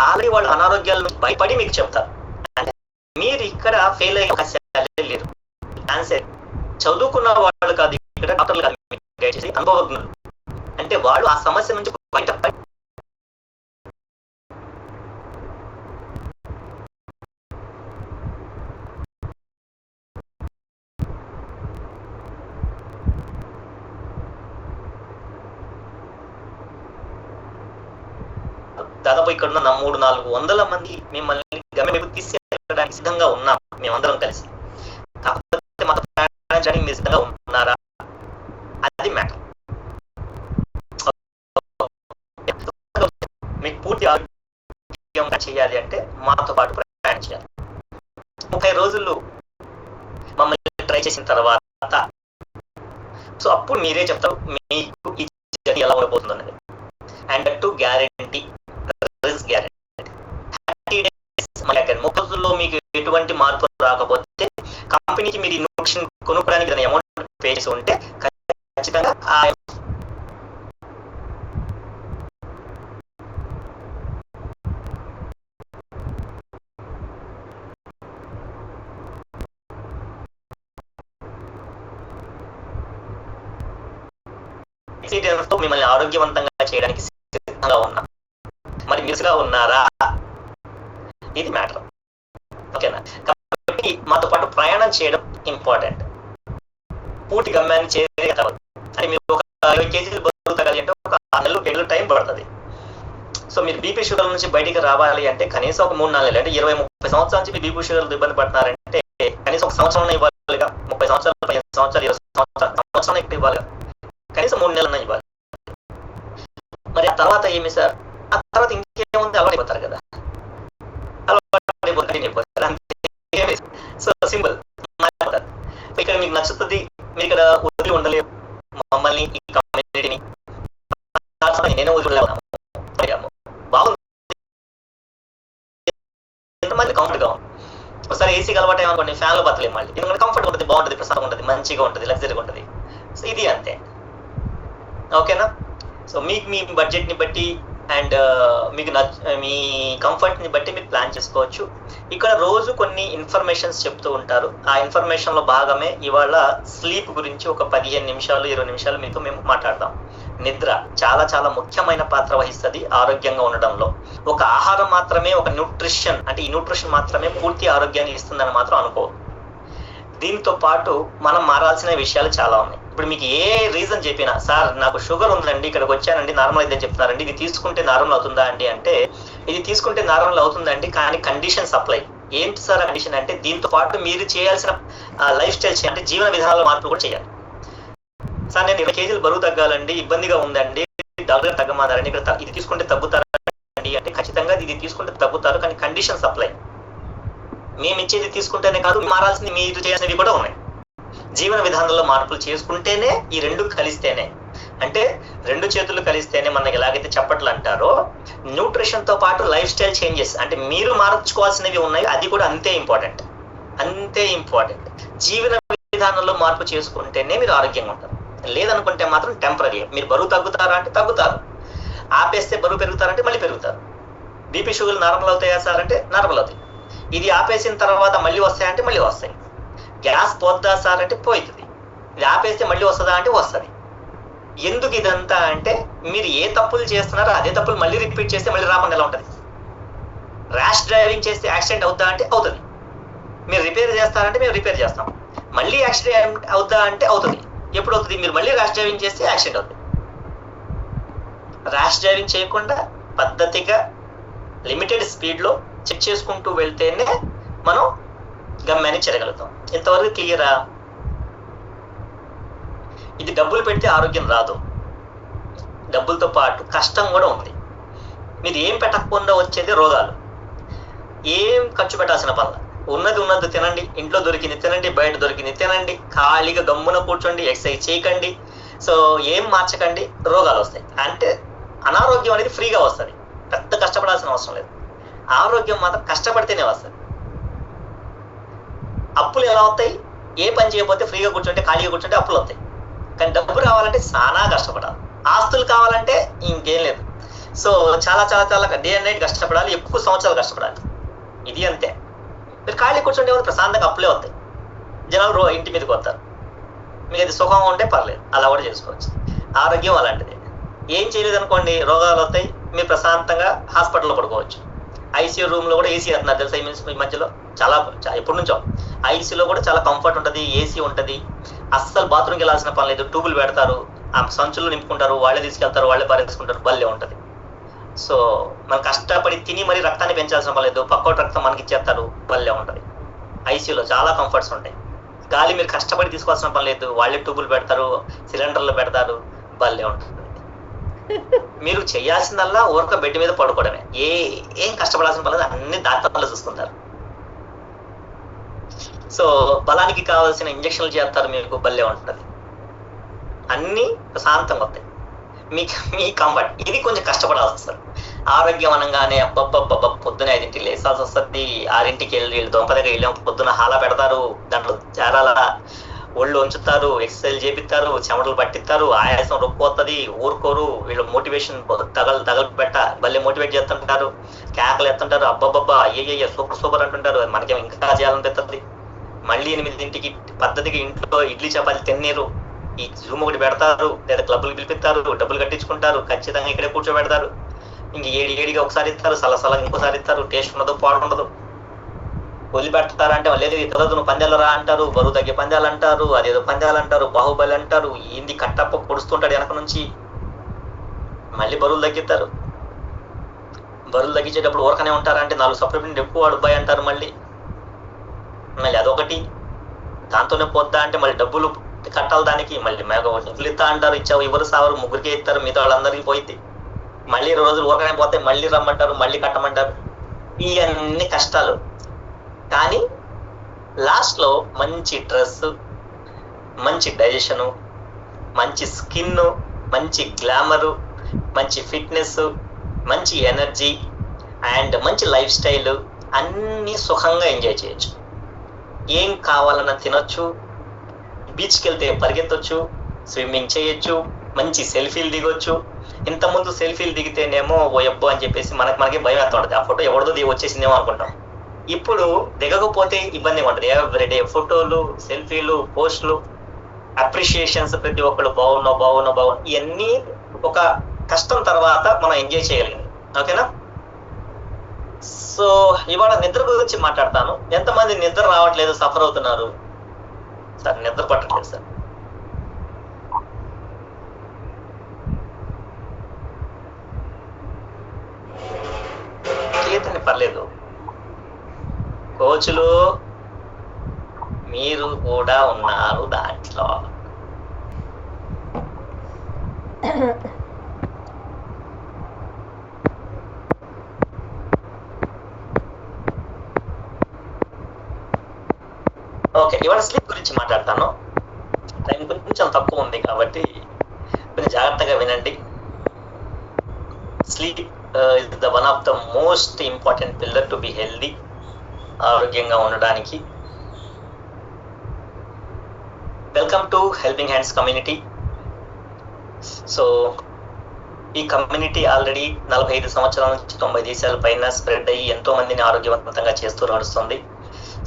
Already వాళ్ళు అనారోగ్యాలను భయపడి మీకు చెప్తారు. అంటే మీరు ఇక్కడ ఫెయిల్ అయ్యే అవకాశాలే లేదు. ఆన్సర్ చదువుకున్న వాళ్ళు కాదు, ఇక్కడ డాక్టర్లు కాదు, గైడ్ చేసి అనుభవజ్ఞులు. అంటే వాళ్ళు ఆ సమస్య నుంచి బయటపడి దాదాపు ఇక్కడ ఉన్న 300-400 మంది మిమ్మల్ని గమ్యం తీసుకెళ్ళడానికి సిద్ధంగా ఉన్నాం మేమందరం కలిసి. కాకపోతే మాతో ప్రయాణించడానికి మీరు సిద్ధంగా ఉన్నారా, అది మ్యాటర్. మీకు పూర్తి ఆరోగ్యంగా చేయాలి అంటే మాతో పాటు ప్రయాణం చేయాలి. 30 రోజులు మమ్మల్ని ట్రై చేసిన తర్వాత సో అప్పుడు మీరే చెప్తారు మీకు ఈ జర్నీ ఎలా ఉండబోతుంది అనేది. And to guarantee, risk guarantee. 30 రోజుల్లో మీకు ఎటువంటి మార్పు రాకపోతే కంపెనీకి మీరు ఇన్వెస్టింగ్ కొనుక్కోవడానికి ఏదైనా అమౌంట్ పే చేసి ఉంటే ఖచ్చితంగా తో మిమ్మల్ని ఆరోగ్యవంతంగా చేయడానికి సిద్ధంగా ఉన్నాం. మరి మిస్గా ఉన్నారా, ఇది మ్యాటర్. ఓకేనా? కాబట్టి మాతో పాటు ప్రయాణం చేయడం ఇంపార్టెంట్. పూర్తి గమ్యాన్ని చేరే అంటే మీరు ఒక 20 కేజీలు బరువు తగ్గాలి అంటే ఒక 6 నెలలు టైం పడుతుంది. సో మీరు బీపీ షుగర్ నుంచి బయటికి రావాలి అంటే కనీసం ఒక 3-4 నెలలు, అంటే 20-30 సంవత్సరాల నుంచి బీపీ షుగర్ ఇబ్బంది పడుతున్నారంటే కనీసం ఒక సంవత్సరం ఇవ్వాలిగా. 30 సంవత్సరాలు, 15 సంవత్సరాలు, 20 సంవత్సరాలు ఇవ్వాలి, కనీసం 3 నెలలన్నా ఇవ్వాలి. మరి ఆ తర్వాత ఏమి సార్? ఆ తర్వాత ఇంకేముంది, అలవాటు కదా, సో సింపుల్. ఇక్కడ మీకు నచ్చుతుంది, మీరు ఇక్కడ వదిలి ఉండలేరు మమ్మల్ని, ఈ కమ్యూనిటీని. నేనే వదిలేము, బాగుంది, ఎంతమంది కంఫర్ట్ గా ఉంది. ఒకసారి ఏసీకి అలవాటు ఏమనుకోండి, ఫ్యాన్లో బతలేము మళ్ళీ, ఎందుకంటే కంఫర్ట్ ఉంటుంది, బాగుంటుంది, ప్రశాంతంగా ఉంటుంది, మంచిగా ఉంటుంది, లగ్జరీగా ఉంటుంది. సో ఇది అంతే. ఓకేనా? సో మీకు మీ బడ్జెట్ని బట్టి అండ్ మీకు మీ కంఫర్ట్ని బట్టి మీరు ప్లాన్ చేసుకోవచ్చు. ఇక్కడ రోజు కొన్ని ఇన్ఫర్మేషన్స్ చెప్తూ ఉంటారు. ఆ ఇన్ఫర్మేషన్లో భాగమే ఇవాళ స్లీప్ గురించి ఒక 15 నిమిషాలు 20 నిమిషాలు మీతో మేము మాట్లాడదాం. నిద్ర చాలా చాలా ముఖ్యమైన పాత్ర వహిస్తుంది ఆరోగ్యంగా ఉండడంలో. ఒక ఆహారం మాత్రమే, ఒక న్యూట్రిషన్ అంటే ఈ న్యూట్రిషన్ మాత్రమే పూర్తి ఆరోగ్యాన్ని ఇస్తుందని మాత్రం అనుకోవద్దు. దీంతో పాటు మనం మారాల్సిన విషయాలు చాలా ఉన్నాయి. ఇప్పుడు మీకు ఏ రీజన్ చెప్పినా, సార్ నాకు షుగర్ ఉందండి, ఇక్కడికి వచ్చానండి, నార్మల్ అయితే చెప్తున్నారండి, ఇది తీసుకుంటే నార్మల్ అవుతుందా అండి అంటే ఇది తీసుకుంటే నార్మల్ అవుతుందండి, కానీ కండిషన్ సప్లై. ఏంటి సార్ కండిషన్ అంటే దీంతో పాటు మీరు చేయాల్సిన లైఫ్ స్టైల్ అంటే జీవన విధానాల మార్పులు కూడా చేయాలి. సార్ నేను 20 కేజీలు బరువు తగ్గాలండి, ఇబ్బందిగా ఉందండి, డాక్టర్ తగ్గమన్నారండి, ఇక్కడ ఇది తీసుకుంటే తగ్గుతారండి అంటే ఖచ్చితంగా ఇది తీసుకుంటే తగ్గుతారు, కానీ కండిషన్ సప్లై. మేము ఇచ్చేది తీసుకుంటేనే కాదు, మారాల్సింది మీరు చేయాల్సినవి కూడా ఉన్నాయి. జీవన విధానంలో మార్పులు చేసుకుంటేనే, ఈ రెండు కలిస్తేనే, అంటే 2 చేతులు కలిస్తేనే మనకి ఎలాగైతే చప్పట్లు అంటారో, న్యూట్రిషన్ తో పాటు లైఫ్ స్టైల్ చేంజెస్ అంటే మీరు మార్చుకోవాల్సినవి ఉన్నాయి, అది కూడా అంతే ఇంపార్టెంట్. జీవన విధానంలో మార్పు చేసుకుంటేనే మీరు ఆరోగ్యంగా ఉంటారు. లేదనుకుంటే మాత్రం టెంపరీ. మీరు బరువు తగ్గుతారా అంటే తగ్గుతారు, ఆపేస్తే బరువు పెరుగుతారంటే మళ్ళీ పెరుగుతారు. బీపీ షుగర్లు నార్మల్ అవుతాయా సార్ అంటే నార్మల్ అవుతాయి. ఇది ఆపేసిన తర్వాత మళ్ళీ వస్తాయంటే మళ్ళీ వస్తాయి. గ్యాస్ పోద్దా సార్ అంటే పోతుంది. ఇది ఆపేస్తే మళ్ళీ వస్తుందా అంటే వస్తుంది. ఎందుకు ఇదంతా అంటే మీరు ఏ తప్పులు చేస్తున్నారో అదే తప్పులు మళ్ళీ రిపీట్ చేస్తే మళ్ళీ రాకుండా ఎలా ఉంటుంది? ర్యాష్ డ్రైవింగ్ చేస్తే యాక్సిడెంట్ అవుతా అంటే అవుతుంది. మీరు రిపేర్ చేస్తారంటే మేము రిపేర్ చేస్తాం. మళ్ళీ యాక్సిడెంట్ అవుతా అంటే అవుతుంది. ఎప్పుడు అవుతుంది? మీరు మళ్ళీ ర్యాష్ డ్రైవింగ్ చేస్తే యాక్సిడెంట్ అవుతుంది. ర్యాష్ డ్రైవింగ్ చేయకుండా పద్ధతిగా లిమిటెడ్ స్పీడ్లో చెక్ చేసుకుంటూ వెళ్తేనే మనం గమ్యాన్ని చేరగలుగుతాం. ఇంతవరకు క్లియరా? ఇది డబ్బులు పెడితే ఆరోగ్యం రాదు, డబ్బులతో పాటు కష్టం కూడా ఉంది. మీరు ఏం పెట్టకుండా వచ్చేది రోగాలు. ఏం ఖర్చు పెట్టాల్సిన పనుల, ఉన్నది తినండి, ఇంట్లో దొరికింది తినండి, బయట దొరికింది తినండి, ఖాళీగా గమ్మున కూర్చోండి, ఎక్సర్సైజ్ చేయకండి, సో ఏం మార్చకండి, రోగాలు వస్తాయి. అంటే అనారోగ్యం అనేది ఫ్రీగా వస్తుంది, పెద్ద కష్టపడాల్సిన అవసరం లేదు. ఆరోగ్యం మాత్రం కష్టపడితేనే వస్తుంది. అప్పులు ఎలా వస్తాయి? ఏ పని చేయకపోతే ఫ్రీగా కూర్చుంటే, ఖాళీగా కూర్చుంటే అప్పులు వస్తాయి. కానీ డబ్బు రావాలంటే చాలా కష్టపడాలి. ఆస్తులు కావాలంటే ఇంకేం లేదు, సో చాలా చాలా చాలా డే అండ్ నైట్ కష్టపడాలి, ఎక్కువ సంవత్సరాలు కష్టపడాలి. ఇది అంతే. మీరు ఖాళీ కూర్చుంటే ప్రశాంతంగా అప్పులే వస్తాయి, జనాలు ఇంటి మీదకి వస్తారు. మీకు అది సుఖంగా ఉంటే పర్లేదు, అలా కూడా చేసుకోవచ్చు. ఆరోగ్యం అలాంటిది. ఏం చేయలేదు అనుకోండి, రోగాలు వస్తాయి, మీరు ప్రశాంతంగా హాస్పిటల్లో పడుకోవచ్చు. ఐసీయూ రూమ్లో కూడా ఏసీ వేస్తున్నారు తెలుసా ఈ మధ్యలో, చాలా ఎప్పటి నుంచో. ఐసీయూలో కూడా చాలా కంఫర్ట్ ఉంటుంది, ఏసీ ఉంటుంది, అస్సలు బాత్రూమ్కి వెళ్ళాల్సిన పని లేదు. ట్యూబులు పెడతారు, ఆ సంచులు నింపుకుంటారు, వాళ్ళే తీసుకెళ్తారు, వాళ్ళే పారేసుకుంటారు, భలే ఉంటుంది. సో మనం కష్టపడి తిని మరీ రక్తాన్ని పెంచాల్సిన పని లేదు, పక్కోటి రక్తం మనకి ఇచ్చేస్తారు, భలే ఉంటుంది. ఐసీయూలో చాలా కంఫర్ట్స్ ఉంటాయి. గాలి మీరు కష్టపడి తీసుకోవాల్సిన పని లేదు, వాళ్ళే ట్యూబులు పెడతారు, సిలిండర్లు పెడతారు, భలే ఉంటుంది. మీరు చేయాల్సిందల్లా ఊరక బెడ్ మీద పడుకోవడమే, ఏం కష్టపడాల్సిన పని లేదు, అన్ని డాక్టర్లు చూసుకుంటారు. సో బలానికి కావాల్సిన ఇంజక్షన్లు చేస్తారు, మీకు భలే ఉంటుంది, అన్ని ప్రశాంతంగా వస్తాయి. మీ కంఫర్ట్. ఇది కొంచెం కష్టపడాల్సి వస్తుంది. ఆరోగ్యం అనగానే అబ్బబ్బబ్బ పొద్దున 5ంటికి లేసాల్సి వస్తుంది, 6ంటికి వెళ్ళి దొంప దగ్గర వెళ్ళాం, పొద్దున హాలా పెడతారు, దాంట్లో చేరాల ఒళ్ళు ఉంచుతారు, ఎక్సర్సైజ్ చేపిస్తారు, చెమటలు పట్టిస్తారు, ఆయాసం రొప్పు వస్తుంది, ఊరుకోరు. వీళ్ళు మోటివేషన్ తగలబెట్ట భలే మోటివేట్ చేస్తుంటారు, కేకలు ఎత్తుంటారు, అబ్బబ్బబ్బా అయ్యయ్య సూపర్ సూపర్ అంటుంటారు. మనకేమో ఇంకా చేయాలనిపిస్తుంది. మళ్ళీ 8ంటికి పద్ధతికి ఇంట్లో ఇడ్లీ చపాతీ తిన్నీరు, ఈ జూమ్ ఒకటి పెడతారు, లేదా క్లబ్లు పిలిపిస్తారు, డబ్బులు కట్టించుకుంటారు, ఖచ్చితంగా ఇక్కడే కూర్చోబెడతారు. ఇంక ఏడిగా ఒకసారి ఇస్తారు, సలసలా ఇంకోసారి ఇస్తారు, టేస్ట్ ఉండదు, పాడు ఉండదు. వదిలిపెడతారంటే లేదు కుదరదు, నువ్వు పందాలు రా అంటారు, బరువు తగ్గే పందాలు అంటారు, అదేదో పందాలు అంటారు, బాహుబలి అంటారు, ఏంది కట్టప్ప పొడుస్తుంటాడు వెనక నుంచి, మళ్ళీ బరువులు తగ్గిస్తారు. బరువులు తగ్గించేటప్పుడు ఊరకనే ఉంటారంటే 4 సప్లిమెంట్ ఎక్కువ అడుబ్బాయి అంటారు, మళ్ళీ అదొకటి. దాంతోనే పోద్దా అంటే మళ్ళీ డబ్బులు కట్టాలి దానికి, మళ్ళీ డబ్బులు ఇస్తా అంటారు, ఇచ్చావు ఎవరు సావరు, ముగ్గురికే ఇస్తారు, మిగతా వాళ్ళందరికీ పోయింది. మళ్ళీ 2 రోజులు ఊరకనే పోతే మళ్ళీ రమ్మంటారు, మళ్ళీ కట్టమంటారు. ఇవన్నీ కష్టాలు. కానీ లాస్ట్లో మంచి డ్రెస్, మంచి డైజెషను, మంచి స్కిన్, మంచి గ్లామరు, మంచి ఫిట్నెస్, మంచి ఎనర్జీ అండ్ మంచి లైఫ్ స్టైల్, అన్నీ సుఖంగా ఎంజాయ్ చేయొచ్చు. ఏం కావాలన్నా తినొచ్చు, బీచ్కి వెళ్తే పరిగెత్తొచ్చు, స్విమ్మింగ్ చేయొచ్చు, మంచి సెల్ఫీలు దిగొచ్చు. ఇంతకుముందు సెల్ఫీలు దిగితేనేమో ఓ ఎబ్బో అని చెప్పేసి మనకే భయం వేస్తూ ఉంటుంది, ఆ ఫోటో ఎవరిదో వచ్చేసిందేమో అనుకుంటాం. ఇప్పుడు దిగకపోతే ఇబ్బందిగా ఉంటుంది. ఎవ్రీడే ఫోటోలు, సెల్ఫీలు, పోస్టులు, అప్రిషియేషన్స్, ప్రతి ఒక్కళ్ళు బాగున్నావు. ఇవన్నీ ఒక కష్టం తర్వాత మనం ఎంజాయ్ చేయగలిగింది. ఓకేనా? సో ఇవాళ నిద్ర గురించి మాట్లాడతాను. ఎంతమంది నిద్ర రావట్లేదు, సఫర్ అవుతున్నారు? సార్ నిద్ర పట్టట్లేదు సార్. చేతని పర్లేదు, కోచ్లు మీరు కూడా ఉన్నారు దాంట్లో. ఓకే, ఇవాళ స్లీప్ గురించి మాట్లాడతాను. టైం కొంచెం తక్కువ ఉంది కాబట్టి కొంచెం జాగ్రత్తగా వినండి. Sleep is the one of the most important pillar to be healthy. ఆరోగ్యంగా ఉండడానికి. Welcome to helping hands community. So ఈ కమ్యూనిటీ ఆల్రెడీ 45 సంవత్సరాల నుంచి 90 దేశాల పైన స్ప్రెడ్ అయ్యి ఎంతో మందిని ఆరోగ్యవంతంగా చేస్తూ నడుస్తుంది.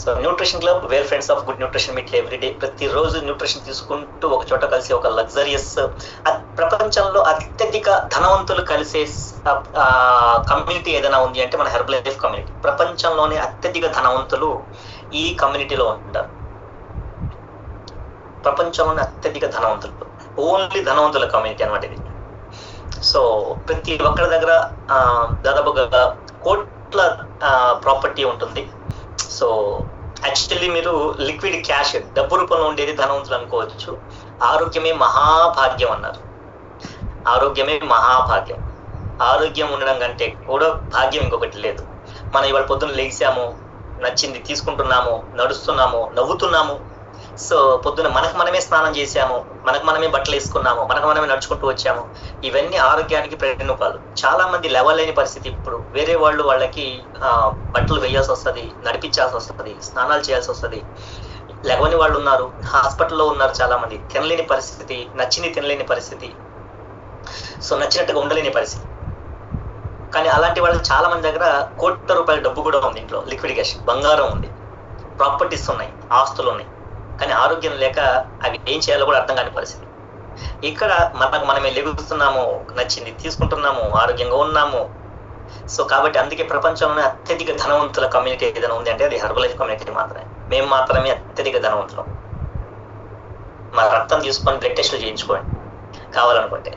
So nutrition club, where friends of good nutrition meet everyday. ప్రతిరోజు న్యూట్రిషన్ తీసుకుంటూ ఒక చోట కలిసి ఒక లగ్జరియస్, ప్రపంచంలో అత్యధిక ధనవంతులు కలిసే కమ్యూనిటీ ఏదైనా ఉంది అంటే మన హెర్బల్ లైఫ్ కమ్యూనిటీ. ప్రపంచంలోనే అత్యధిక ధనవంతులు ఈ కమ్యూనిటీలో ఉంటారు. ప్రపంచంలోనే అత్యధిక ధనవంతులు, ఓన్లీ ధనవంతుల కమ్యూనిటీ అనమాట ఇది. సో ప్రతి ఒక్కరి దగ్గర దాదాపుగా కోట్ల ప్రాపర్టీ ఉంటుంది. సో యాక్చువల్లీ మీరు లిక్విడ్ క్యాష్, డబ్బు రూపంలో ఉండేది ధనవంతులు అనుకోవచ్చు. ఆరోగ్యమే మహాభాగ్యం అన్నారు. ఆరోగ్యమే మహాభాగ్యం. ఆరోగ్యం ఉండడం కంటే కూడా భాగ్యం ఇంకొకటి లేదు. మనం ఇవాళ పొద్దున్న లేచాము, నచ్చింది తీసుకుంటున్నాము, నడుస్తున్నాము, నవ్వుతున్నాము. సో పొద్దున్న మనకు మనమే స్నానం చేసాము, మనకు మనమే బట్టలు వేసుకున్నాము, మనకు మనమే నడుచుకుంటూ వచ్చాము. ఇవన్నీ ఆరోగ్యానికి ప్రతిరూపాలు. చాలా మంది లేవలేని పరిస్థితి. ఇప్పుడు వేరే వాళ్ళకి బట్టలు వేయాల్సి వస్తుంది, నడిపించాల్సి వస్తుంది, స్నానాలు చేయాల్సి వస్తుంది. లేవని వాళ్ళు ఉన్నారు, హాస్పిటల్లో ఉన్నారు చాలా మంది. తినలేని పరిస్థితి, నచ్చింది తినలేని పరిస్థితి, సో నచ్చినట్టుగా ఉండలేని పరిస్థితి. కానీ అలాంటి వాళ్ళకి చాలా మంది దగ్గర కోట్ల రూపాయల డబ్బు కూడా ఉంది, ఇంట్లో లిక్విడ్ క్యాష్, బంగారం ఉంది, ప్రాపర్టీస్ ఉన్నాయి, ఆస్తులు ఉన్నాయి, కానీ ఆరోగ్యం లేక అవి ఏం చేయాలో కూడా అర్థం కాని పరిస్థితి. ఇక్కడ మనమే లెగుస్తున్నాము, నచ్చింది తీసుకుంటున్నాము, ఆరోగ్యంగా ఉన్నాము. సో కాబట్టి అందుకే ప్రపంచంలోనే అత్యధిక ధనవంతుల కమ్యూనిటీ ఏదైనా ఉంది అంటే అది హెర్బలైఫ్ కమ్యూనిటీ మాత్రమే. మేము మాత్రమే అత్యధిక ధనవంతులం. మా రక్తం తీసుకొని బ్లడ్ టెస్టులు చేయించుకోండి కావాలనుకుంటే,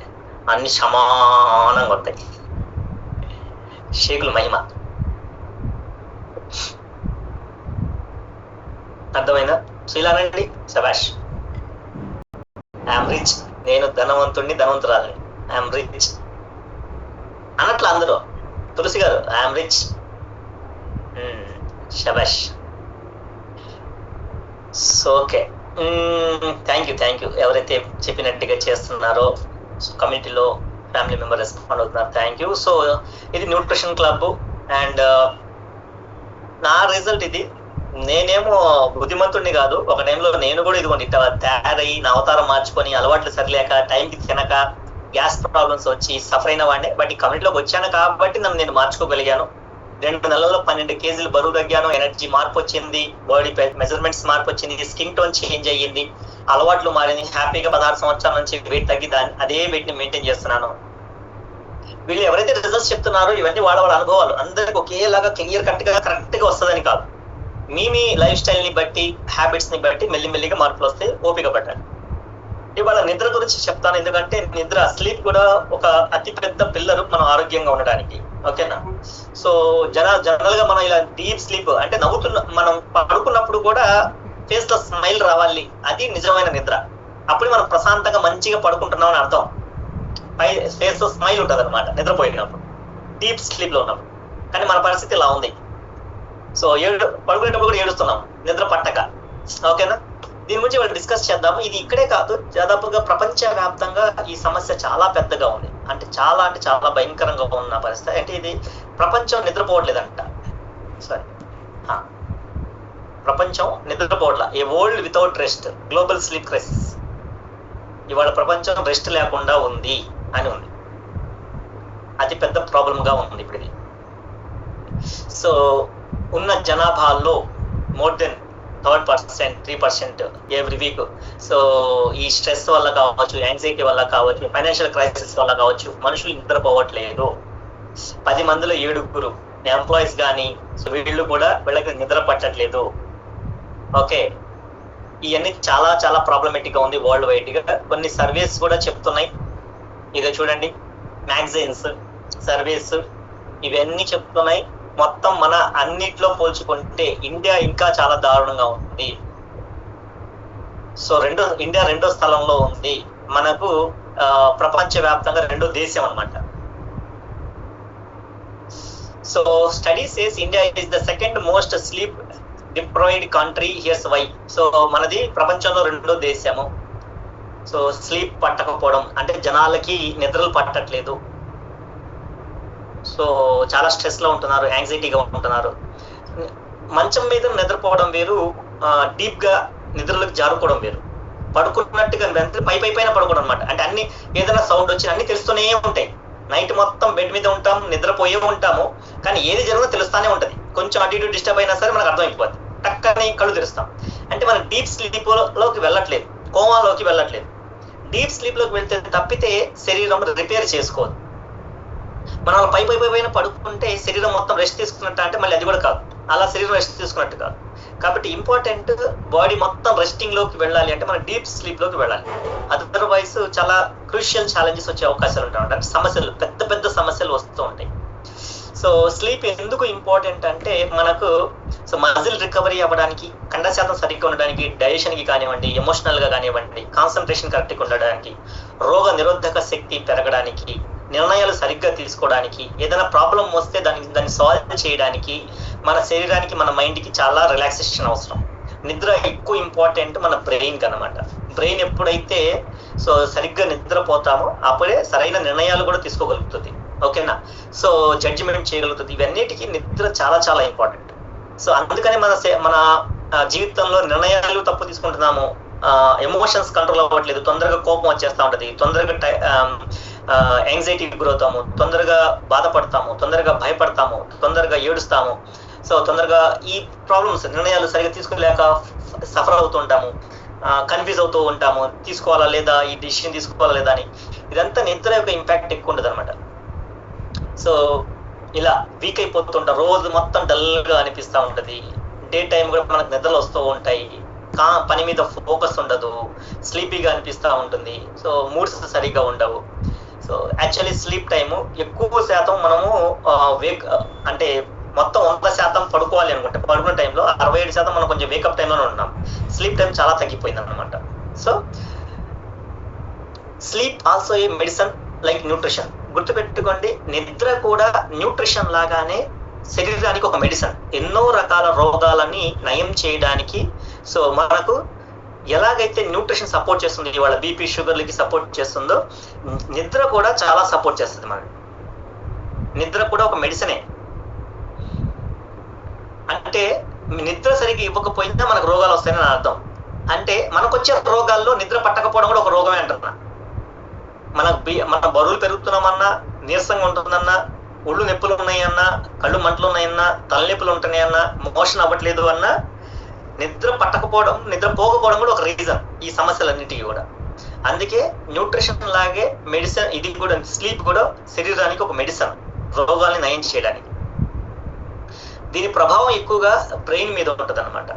అన్ని సమానంగా వస్తాయి. షేకుల మహిమ అర్థమైందా? సో ఇలానండి, శభాష్. ఐఎమ్ రిచ్, నేను ధనవంతుడిని, ధనవంతురాలని, ఐఎమ్ రిచ్ అన్నట్లు అందరూ. తులసి గారు ఐఎమ్ రిచ్, శభాష్. సో ఓకే, థ్యాంక్ యూ ఎవరైతే చెప్పినట్టుగా చేస్తున్నారో కమ్యూనిటీలో ఫ్యామిలీ మెంబర్ రెస్పాండ్ అవుతున్నారు, థ్యాంక్ యూ. సో ఇది న్యూట్రిషన్ క్లబ్ అండ్ నా రిజల్ట్ ఇది. నేనేమో బుద్ధిమంతుడిని కాదు, ఒక టైంలో నేను కూడా ఇదిగోండి తయారయ్యి నా అవతారం మార్చుకొని అలవాట్లు సరిలేక టైంకి తినక గ్యాస్ ప్రాబ్లమ్స్ వచ్చి సఫర్ అయిన వాడిని. బట్ ఈ కమ్యూనిటీలోకి వచ్చాను కాబట్టి నన్ను నేను మార్చుకోగలిగాను. 2 నెలల్లో 12 కేజీలు బరువు తగ్గాను, ఎనర్జీ మార్పు వచ్చింది, బాడీ మెజర్మెంట్స్ మార్పు వచ్చింది, స్కిన్ టోన్ చేంజ్ అయ్యింది, అలవాట్లు మారింది. హ్యాపీగా 16 సంవత్సరాల నుంచి వెయిట్ తగ్గి అదే వెయిట్ ని మెయింటైన్ చేస్తున్నాను. వీళ్ళు ఎవరైతే రిజల్ట్స్ చెప్తున్నారో ఇవన్నీ వాళ్ళ అనుభవాలు, అందరికి ఒకేలాగా క్లియర్ కరెక్ట్ గా వస్తుందని కాదు. మీ లైఫ్ స్టైల్ ని బట్టి, హ్యాబిట్స్ ని బట్టి మెల్లిమెల్లిగా మార్పులు వస్తే ఓపిక పట్టాలి. ఇవాళ నిద్ర గురించి చెప్తాను, ఎందుకంటే నిద్ర, స్లీప్ కూడా ఒక అతి పెద్ద పిల్లర్ మనం ఆరోగ్యంగా ఉండడానికి. ఓకేనా? సో జనరల్ గా మనం ఇలా డీప్ స్లీప్ అంటే మనం పడుకున్నప్పుడు కూడా ఫేస్ లో స్మైల్ రావాలి, అది నిజమైన నిద్ర. అప్పుడు మనం ప్రశాంతంగా మంచిగా పడుకుంటున్నాం అని అర్థం. ఫేస్ లో స్మైల్ ఉంటుంది అనమాట నిద్రపోయినప్పుడు, డీప్ స్లీప్ లో ఉన్నప్పుడు. కానీ మన పరిస్థితి ఇలా ఉంది. సో పడుకునేటప్పుడు కూడా ఏడుస్తున్నాం నిద్ర పట్టక. ఓకేనా? దీని గురించి వాళ్ళు డిస్కస్ చేద్దాము. ఇది ఇక్కడే కాదు, దాదాపుగా ప్రపంచ వ్యాప్తంగా ఈ సమస్య చాలా పెద్దగా ఉంది. అంటే చాలా భయంకరంగా ఉన్న పరిస్థితి. అంటే ఇది ప్రపంచం నిద్రపోవట్లేదంట. సరే, ప్రపంచం నిద్రపోవట్ల. A world without rest, global sleep crisis. ఇవాళ ప్రపంచం రెస్ట్ లేకుండా ఉంది అని ఉంది. అతి పెద్ద ప్రాబ్లం గా ఉంది ఇప్పుడు ఇది. సో ఉన్న జనాభాలో more than 3%, 3% every week. So ఈ స్ట్రెస్ వల్ల కావచ్చు, యాంగ్జైటీ వల్ల కావచ్చు, ఫైనాన్షియల్ క్రైసిస్ వల్ల కావచ్చు, మనుషులు నిద్రపోవట్లేదు. 10 మందిలో 7 ఎంప్లాయీస్ కానీ వీళ్ళు కూడా వీళ్ళకి నిద్ర పట్టట్లేదు. ఓకే, ఇవన్నీ చాలా ప్రాబ్లమేటిక్ గా ఉంది వరల్డ్ వైడ్ గా. కొన్ని సర్వేస్ కూడా చెప్తున్నాయి. ఇక చూడండి, మ్యాగజైన్స్, సర్వేస్ ఇవన్నీ చెప్తున్నాయి. మొత్తం మన అన్నిట్లో పోల్చుకుంటే ఇండియా ఇంకా చాలా దారుణంగా ఉంది. సో ఇండియా 2వ స్థలంలో ఉంది. మనకు ప్రపంచ వ్యాప్తంగా 2వ దేశం అనమాట. So study says India is the second most sleep deprived country, here's why. So మనది ప్రపంచంలో 2వ దేశము. సో స్లీప్ పట్టకపోవడం అంటే జనాలకి నిద్రలు పట్టట్లేదు. సో చాలా స్ట్రెస్ లో ఉంటున్నారు, యాంగ్జైటీగా ఉంటున్నారు. మంచం మీద నిద్రపోవడం వేరు, డీప్ గా నిద్రలోకి జారుకోవడం వేరు. పడుకున్నట్టుగా పైన పడుకోవడం అనమాట. అంటే అన్ని ఏదైనా సౌండ్ వచ్చి అన్ని తెలుస్తూనే ఉంటాయి. నైట్ మొత్తం బెడ్ మీద ఉంటాం, నిద్రపోయే ఉంటాము, కానీ ఏది జరిగినా తెలుస్తానే ఉంటది. కొంచెం అటు ఇటు డిస్టర్బ్ అయినా సరే మనకు అర్థమైపోద్ది, టక్కని కళ్ళు తెరుస్తాం. అంటే మనం డీప్ స్లీప్ లోకి వెళ్ళట్లేదు, కోమాలోకి వెళ్ళట్లేదు. డీప్ స్లీప్ లోకి వెళ్తే తప్పితే శరీరం రిపేర్ చేసుకోదు. మనం పైన పడుకుంటే శరీరం మొత్తం రెస్ట్ తీసుకున్నట్టు అంటే మళ్ళీ అది కూడా కాదు, అలా శరీరం రెస్ట్ తీసుకున్నట్టు కాదు. కాబట్టి ఇంపార్టెంట్, బాడీ మొత్తం రెస్టింగ్ లోకి వెళ్ళాలి అంటే మనం డీప్ స్లీప్ లోకి వెళ్ళాలి. అదర్వైజ్ చాలా క్రూషియల్ ఛాలెంజెస్ వచ్చే అవకాశాలు ఉంటాయి. అంటే సమస్యలు, పెద్ద సమస్యలు వస్తూ ఉంటాయి. సో స్లీప్ ఎందుకు ఇంపార్టెంట్ అంటే మనకు మజిల్ రికవరీ అవ్వడానికి, కండ శాతం సరిగ్గా ఉండడానికి, డైజెషన్ కి కానివ్వండి, ఎమోషనల్ గా కానివ్వండి, కాన్సన్ట్రేషన్ కరెక్ట్గా ఉండడానికి, రోగ నిరోధక శక్తి పెరగడానికి, నిర్ణయాలు సరిగ్గా తీసుకోవడానికి, ఏదైనా ప్రాబ్లం వస్తే దాన్ని సాల్వ్ చేయడానికి మన శరీరానికి, మన మైండ్కి చాలా రిలాక్సేషన్ అవసరం. నిద్ర ఎక్కువ ఇంపార్టెంట్ మన బ్రెయిన్కి అనమాట. బ్రెయిన్ ఎప్పుడైతే సరిగ్గా నిద్రపోతామో అప్పుడే సరైన నిర్ణయాలు కూడా తీసుకోగలుగుతుంది. ఓకేనా? సో జడ్జిమెంట్ చేయగలుగుతుంది. ఇవన్నిటికీ నిద్ర చాలా ఇంపార్టెంట్. సో అందుకని మన జీవితంలో నిర్ణయాలు తప్పు తీసుకుంటున్నాము, ఎమోషన్స్ కంట్రోల్ అవ్వట్లేదు, తొందరగా కోపం వచ్చేస్తూ ఉంటుంది, తొందరగా యాంగ్జైటీకి గురవుతాము, తొందరగా బాధపడతాము, తొందరగా భయపడతాము, తొందరగా ఏడుస్తాము. సో తొందరగా ఈ ప్రాబ్లమ్స్ నిర్ణయాలు సరిగా తీసుకోలేక సఫర్ అవుతూ ఉంటాము, కన్ఫ్యూజ్ అవుతూ ఉంటాము, తీసుకోవాలా లేదా, ఈ డిసిషన్ తీసుకోవాలా లేదా అని. ఇదంతా నిద్ర యొక్క ఇంపాక్ట్ ఎక్కువ ఉంటుంది అనమాట. సో ఇలా వీక్ అయిపోతుంటాం, రోజు మొత్తం డల్గా అనిపిస్తూ ఉంటుంది. డే టైం కూడా మనకు నిద్రలు వస్తూ ఉంటాయి, పని మీద ఫోకస్ ఉండదు, స్లీపీగా అనిపిస్తూ ఉంటుంది. సో మూడ్స్ సరిగ్గా ఉండవు. సో యాక్చువల్లీ స్లీప్ టైము ఎక్కువ శాతం మనము అంటే మొత్తం 100% పడుకోవాలి అనుకుంటే పడుకున్న టైంలో 67% మనం కొంచెం వేకప్ టైంలోనే ఉన్నాం. స్లీప్ టైం చాలా తగ్గిపోయింది అనమాట. So sleep also a medicine like nutrition. గుర్తుపెట్టుకోండి, నిద్ర కూడా న్యూట్రిషన్ లాగానే శరీరానికి ఒక మెడిసిన్. ఎన్నో రకాల రోగాలని నయం చేయడానికి సో మనకు ఎలాగైతే న్యూట్రిషన్ సపోర్ట్ చేస్తుంది, ఇవాళ బీపీ షుగర్లకి సపోర్ట్ చేస్తుందో, నిద్ర కూడా చాలా సపోర్ట్ చేస్తుంది. మనకి నిద్ర కూడా ఒక మెడిసినే. అంటే నిద్ర సరిగ్గా ఇవ్వకపోయినా మనకు రోగాలు వస్తాయని అర్థం. అంటే మనకు వచ్చే రోగాల్లో నిద్ర పట్టకపోవడం కూడా ఒక రోగమే అంటున్నా. మన బరువులు పెరుగుతున్నామన్నా, నీరసంగా ఉంటుందన్నా, ఒళ్ళు నొప్పులు ఉన్నాయన్నా, కళ్ళు మంటలు ఉన్నాయన్నా, తలనొప్పులు ఉంటున్నాయన్నా, మోషన్ అవ్వట్లేదు అన్నా, నిద్ర పట్టకపోవడం, నిద్ర పోకపోవడం కూడా ఒక రీజన్ ఈ సమస్యలన్నిటికీ కూడా. అందుకే న్యూట్రిషన్ లాగే మెడిసిన్ ఇది కూడా, స్లీప్ కూడా శరీరానికి ఒక మెడిసిన్, రోగాల్ని నయం చేయడానికి. దీని ప్రభావం ఎక్కువగా బ్రెయిన్ మీద ఉంటుంది అనమాట.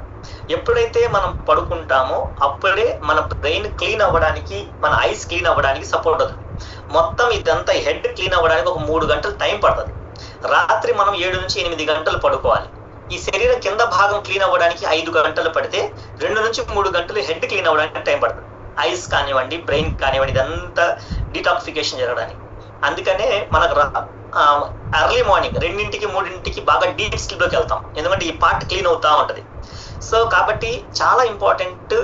ఎప్పుడైతే మనం పడుకుంటామో అప్పుడే మన బ్రెయిన్ క్లీన్ అవ్వడానికి, మన ఐస్ క్లీన్ అవ్వడానికి సపోర్ట్ అవుతుంది. మొత్తం ఇదంతా హెడ్ క్లీన్ అవ్వడానికి ఒక 3 గంటలు టైం పడుతుంది. రాత్రి మనం 7 నుంచి 8 గంటలు పడుకోవాలి. ఈ శరీరం కింద భాగం క్లీన్ అవ్వడానికి 5 గంటలు పడితే 2 నుంచి 3 గంటలు హెడ్ క్లీన్ అవ్వడానికి టైం పడుతుంది. ఐస్ కానివ్వండి, బ్రెయిన్ కానివ్వండి, ఇదంతా డీటాక్సిఫికేషన్ జరగడానికి. అందుకనే మనకు ఎర్లీ మార్నింగ్ 2ంటికి 3ంటికి బాగా డీప్ స్లీప్లోకి వెళ్తాం, ఎందుకంటే ఈ పార్ట్ క్లీన్ అవుతా ఉంటుంది. సో కాబట్టి చాలా ఇంపార్టెంట్.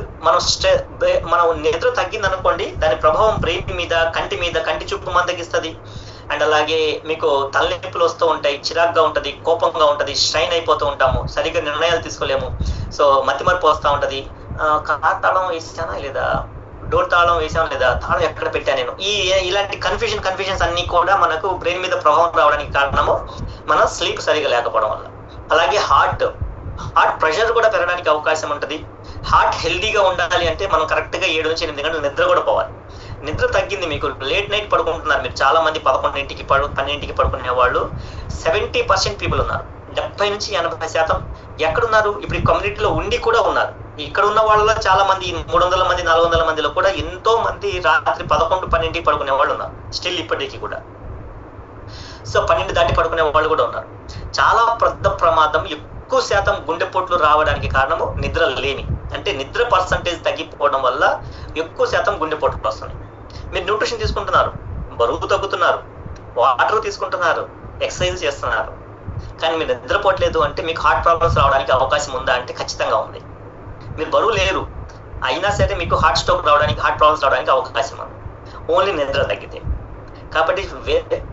మనం నిద్ర తగ్గింది అనుకోండి, దాని ప్రభావం బ్రెయిన్ మీద, కంటి చూపు మందగిస్తుంది. అండ్ అలాగే మీకు తలనొప్పులు వస్తూ ఉంటాయి, చిరాగ్గా ఉంటుంది, కోపంగా ఉంటుంది, స్ట్రైన్ అయిపోతూ ఉంటాము, సరిగ్గా నిర్ణయాలు తీసుకోలేము. సో మతిమరుపు వస్తూ ఉంటుంది. కార్ తాళం వేసానా లేదా, డోర్ తాళం వేసాను లేదా, తాళం ఎక్కడ పెట్టాను నేను, ఇలాంటి కన్ఫ్యూజన్స్ అన్ని కూడా మనకు బ్రెయిన్ మీద ప్రభావం రావడానికి కారణము మన స్లీప్ సరిగా లేకపోవడం వల్ల. అలాగే హార్ట్ ప్రెషర్ కూడా పెరగడానికి అవకాశం ఉంటుంది. హార్ట్ హెల్దీగా ఉండాలి అంటే మనం కరెక్ట్గా 7 నుంచి 8 గంటలు నిద్ర కూడా పోవాలి. నిద్ర తగ్గింది, మీకు లేట్ నైట్ పడుకుంటున్నారు మీరు చాలా మంది, 11ంటికి 12ంటికి పడుకునే వాళ్ళు 70% పీపుల్ ఉన్నారు. 70 నుంచి 80% ఎక్కడున్నారు? ఇప్పుడు ఈ కమ్యూనిటీలో ఉండి కూడా ఉన్నారు. ఇక్కడ ఉన్న వాళ్ళలో చాలా మంది 300 మంది 400 మందిలో కూడా ఎంతో మంది రాత్రి 11, 12ంటికి పడుకునే వాళ్ళు ఉన్నారు స్టిల్ ఇప్పటికీ కూడా. సో 12 దాటి పడుకునే వాళ్ళు కూడా ఉన్నారు. చాలా పెద్ద ప్రమాదం. ఎక్కువ శాతం గుండెపోట్లు రావడానికి కారణము నిద్ర లేమి, అంటే నిద్ర పర్సంటేజ్ తగ్గిపోవడం వల్ల ఎక్కువ శాతం గుండెపోట్లు వస్తున్నాయి. మీరు న్యూట్రిషన్ తీసుకుంటున్నారు, బరువు తగ్గుతున్నారు, వాటర్ తీసుకుంటున్నారు, ఎక్సర్సైజ్ చేస్తున్నారు, కానీ మీరు నిద్రపోవట్లేదు అంటే మీకు హార్ట్ ప్రాబ్లమ్స్ రావడానికి అవకాశం ఉందా అంటే ఖచ్చితంగా ఉంది. మీరు బరువు లేరు అయినా సరే మీకు హార్ట్ ప్రాబ్లమ్స్ రావడానికి అవకాశం ఉంది, ఓన్లీ నిద్ర తగ్గితే. కాబట్టి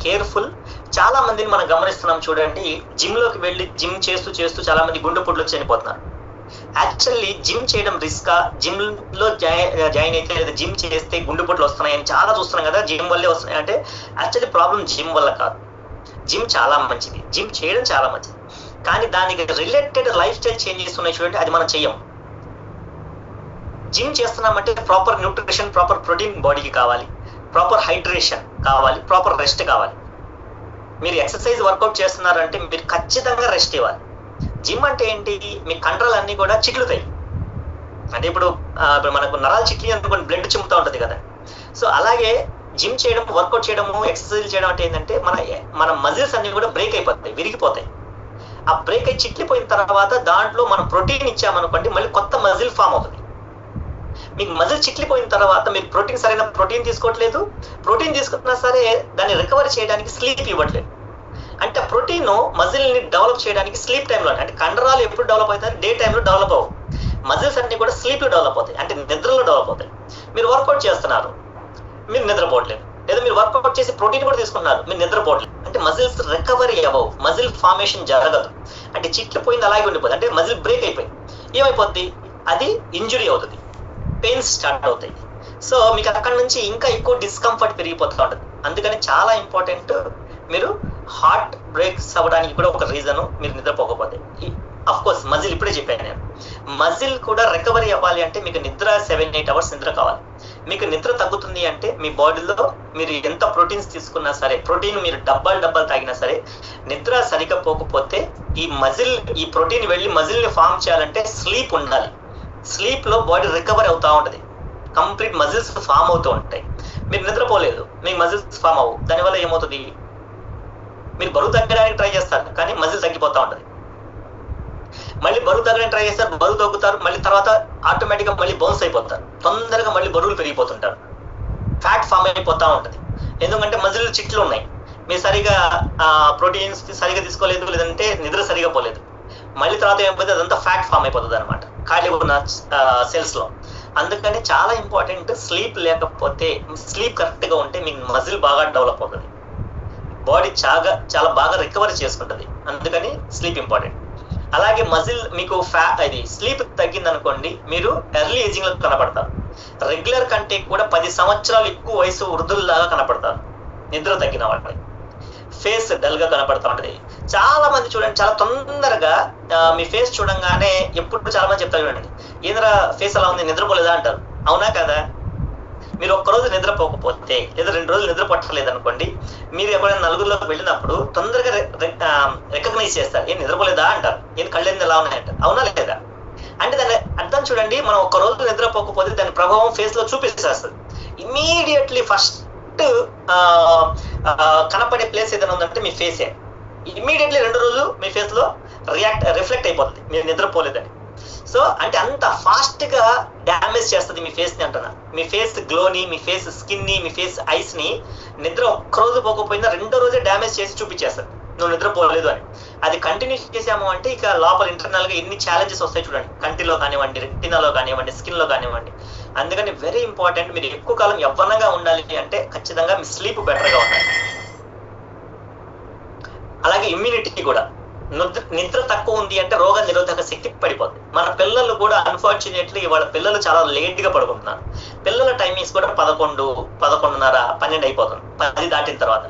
కేర్ఫుల్. చాలా మందిని మనం గమనిస్తున్నాం చూడండి, జిమ్లోకి వెళ్ళి జిమ్ చేస్తూ చాలా మంది గుండెపోట్లు చనిపోతున్నారు. యాక్చువల్లీ జిమ్ చేయడం రిస్కా, జిమ్లో జాయిన్ అయితే లేదా జిమ్ చేస్తే గుండెపోట్లు వస్తున్నాయని చాలా చూస్తున్నాం కదా, జిమ్ వల్లే వస్తున్నాయి అంటే యాక్చువల్లీ ప్రాబ్లం జిమ్ వల్ల కాదు. జిమ్ చాలా మంచిది, జిమ్ చేయడం చాలా మంచిది, కానీ దానికి రిలేటెడ్ లైఫ్ స్టైల్ చేంజెస్ ఉన్నాయి చూడండి, అది మనం చెయ్యం. జిమ్ చేస్తున్నామంటే ప్రాపర్ న్యూట్రిషన్, ప్రాపర్ ప్రోటీన్ బాడీకి కావాలి, ప్రాపర్ హైడ్రేషన్ కావాలి, ప్రాపర్ రెస్ట్ కావాలి. మీరు ఎక్సర్సైజ్ వర్కౌట్ చేస్తున్నారంటే మీరు ఖచ్చితంగా రెస్ట్ ఇవ్వాలి. జిమ్ అంటే ఏంటి, మీ కండరాలు అన్నీ కూడా చిట్లుతాయి. అంటే ఇప్పుడు మనకు నరాలు చిట్లి అనుకోండి, బ్లడ్ చిమ్ముతూ ఉంటుంది కదా. సో అలాగే జిమ్ చేయడం, వర్కౌట్ చేయడము, ఎక్సర్సైజ్ చేయడం అంటే ఏంటంటే మన మజిల్స్ అన్ని కూడా బ్రేక్ అయిపోతాయి, విరిగిపోతాయి. ఆ బ్రేక్ అయి చిట్లిపోయిన తర్వాత దాంట్లో మనం ప్రోటీన్ ఇచ్చామనుకోండి, మళ్ళీ కొత్త మజిల్ ఫామ్ అవుతుంది. మీకు మజిల్ చిట్లిపోయిన తర్వాత మీరు సరైన ప్రోటీన్ తీసుకోవట్లేదు, ప్రోటీన్ తీసుకున్నా సరే దాన్ని రికవరీ చేయడానికి స్లీప్ ఇవ్వట్లేదు. అంటే ప్రోటీన్ మజిల్ని డెవలప్ చేయడానికి స్లీప్ టైంలో, అంటే కండరాలు ఎప్పుడు డెవలప్ అవుతాయి, డే టైంలో డెవలప్ అవ్వవు. మజిల్స్ అన్ని కూడా స్లీప్లో డెవలప్ అవుతాయి, అంటే నిద్రలో డెవలప్ అవుతాయి. మీరు వర్కౌట్ చేస్తున్నారు, మీరు నిద్రపోవట్లేదు, లేదా మీరు వర్కౌట్ చేసి ప్రోటీన్ కూడా తీసుకుంటున్నారు, మీరు నిద్రపోవట్లేదు, అంటే మజిల్స్ రికవరీ అవ్వవు, మజిల్ ఫార్మేషన్ జరగదు, అంటే చిట్లిపోయింది అలాగే ఉండిపోతుంది, అంటే మజిల్ బ్రేక్ అయిపోయింది. ఏమైపోద్ది, అది ఇంజురీ అవుతుంది, పెయిన్స్ స్టార్ట్ అవుతాయి. సో మీకు అక్కడ నుంచి ఇంకా ఎక్కువ డిస్కంఫర్ట్ పెరిగిపోతూ ఉంటుంది. అందుకని చాలా ఇంపార్టెంట్. మీరు హార్ట్ బ్రేక్స్ అవ్వడానికి కూడా ఒక రీజను మీరు నిద్రపోకపోతే. అఫ్ కోర్స్ మజిల్ ఇప్పుడే చెప్పాను నేను, మజిల్ కూడా రికవరీ అవ్వాలి అంటే మీకు నిద్ర 7-8 అవర్స్ నిద్ర కావాలి. మీకు నిద్ర తగ్గుతుంది అంటే మీ బాడీలో మీరు ఎంత ప్రోటీన్స్ తీసుకున్నా సరే, ప్రోటీన్ మీరు డబ్బాలు తాగినా సరే, నిద్ర సరిగ్గా పోకపోతే ఈ ప్రోటీన్ వెళ్ళి మజిల్ని ఫామ్ చేయాలంటే స్లీప్ ఉండాలి. స్లీప్ లో బాడీ రికవర్ అవుతా ఉంటుంది, కంప్లీట్ మజిల్స్ ఫామ్ అవుతూ ఉంటాయి. మీరు నిద్రపోలేదు, మీకు మజిల్స్ ఫామ్ అవ్వు. దానివల్ల ఏమవుతుంది, మీరు బరువు తగ్గడానికి ట్రై చేస్తారు కానీ మజిల్ తగ్గిపోతూ ఉంటుంది. మళ్ళీ బరువు తగ్గడానికి ట్రై చేస్తారు, బరువు తగ్గుతారు, మళ్ళీ తర్వాత ఆటోమేటిక్గా మళ్ళీ బౌన్స్ అయిపోతారు, తొందరగా మళ్ళీ బరువులు పెరిగిపోతుంటారు, ఫ్యాట్ ఫామ్ అయిపోతూ ఉంటుంది. ఎందుకంటే మజిల్ చిట్లు ఉన్నాయి, మీరు సరిగా ప్రోటీన్స్ సరిగా తీసుకోలేదు, లేదంటే నిద్ర సరిగా పోలేదు, మళ్ళీ తర్వాత ఏమైపోతే అదంతా ఫ్యాట్ ఫామ్ అయిపోతుంది అనమాట ఖాళీ ఉన్న సెల్స్ లో. అందుకని చాలా ఇంపార్టెంట్, స్లీప్ లేకపోతే, స్లీప్ కరెక్ట్ గా ఉంటే మీకు మజిల్ బాగా డెవలప్ అవుతుంది, బాడీ చాలా బాగా రికవరీ చేసుకుంటుంది. అందుకని స్లీప్ ఇంపార్టెంట్. అలాగే మజిల్ మీకు స్లీప్ తగ్గింది అనుకోండి, మీరు ఎర్లీ ఏజింగ్ లో కనపడతారు. రెగ్యులర్ కంటే కూడా 10 సంవత్సరాలు ఎక్కువ వయసు వృద్ధుల్లాగా కనపడతారు నిద్ర తగ్గిన వాళ్ళని. ఫేస్ డల్ గా కనపడతా ఉంటుంది. చాలా మంది చూడండి, చాలా తొందరగా మీ ఫేస్ చూడంగానే ఎప్పుడు చాలా మంది చెప్తారు, చూడండి ఏంద్రా ఫేస్ అలా ఉంది, నిద్రపోలేదా అంటారు. అవునా కదా? మీరు ఒక్కరోజు నిద్రపోకపోతే లేదా 2 రోజులు నిద్ర పట్టలేదు అనుకోండి, మీరు ఎప్పుడైనా నలుగురిలోకి వెళ్ళినప్పుడు తొందరగా రికగ్నైజ్ చేస్తారు, ఏం నిద్రపోలేదా అంటారు, ఏం కళ్ళేంది ఎలా ఉన్నాయంటారు. అవునా లేదా? అంటే దాని అర్థం చూడండి, మనం ఒక్క రోజు నిద్రపోకపోతే దాని ప్రభావం ఫేస్ లో చూపిస్తేస్తుంది. ఇమీడియట్లీ ఫస్ట్ కనపడే ప్లేస్ ఏదైనా ఉందంటే మీ ఫేసే. ఇమీడియట్లీ 2 రోజులు మీ ఫేస్ లో రిఫ్లెక్ట్ అయిపోతుంది మీరు నిద్రపోలేదని. సో అంటే అంత ఫాస్ట్ గా డ్యామేజ్ చేస్తుంది మీ ఫేస్ ని అంటున్నా. మీ ఫేస్ గ్లోని, మీ ఫేస్ స్కిన్ ని, మీ ఫేస్ ఐస్ ని నిద్ర ఒక్కరోజు పోకపోయినా 2వ రోజే డ్యామేజ్ చేసి చూపించేస్తుంది నువ్వు నిద్రపోలేదు అని. అది కంటిన్యూ చేసాము అంటే ఇక లోపల ఇంటర్నల్ గా ఎన్ని ఛాలెంజెస్ వస్తాయి చూడండి, కంటిలో కానివ్వండి, రెటినాలో కానివ్వండి, స్కిన్ లో కానివ్వండి. అందుకని వెరీ ఇంపార్టెంట్, మీరు ఎక్కువ కాలం యవ్వనంగా ఉండాలి అంటే ఖచ్చితంగా మీ స్లీప్ బెటర్ గా ఉండాలి. అలాగే ఇమ్యూనిటీ కూడా, నిద్ర తక్కువ ఉంది అంటే రోగ నిరోధక శక్తి పడిపోతుంది. మన పిల్లలు కూడా అన్ఫార్చునేట్లీ వాళ్ళ పిల్లలు చాలా లేట్ గా పడుకుంటున్నారు. పిల్లల టైమింగ్స్ కూడా 11, 11:30, 12 అయిపోతుంది 10 దాటిన తర్వాత.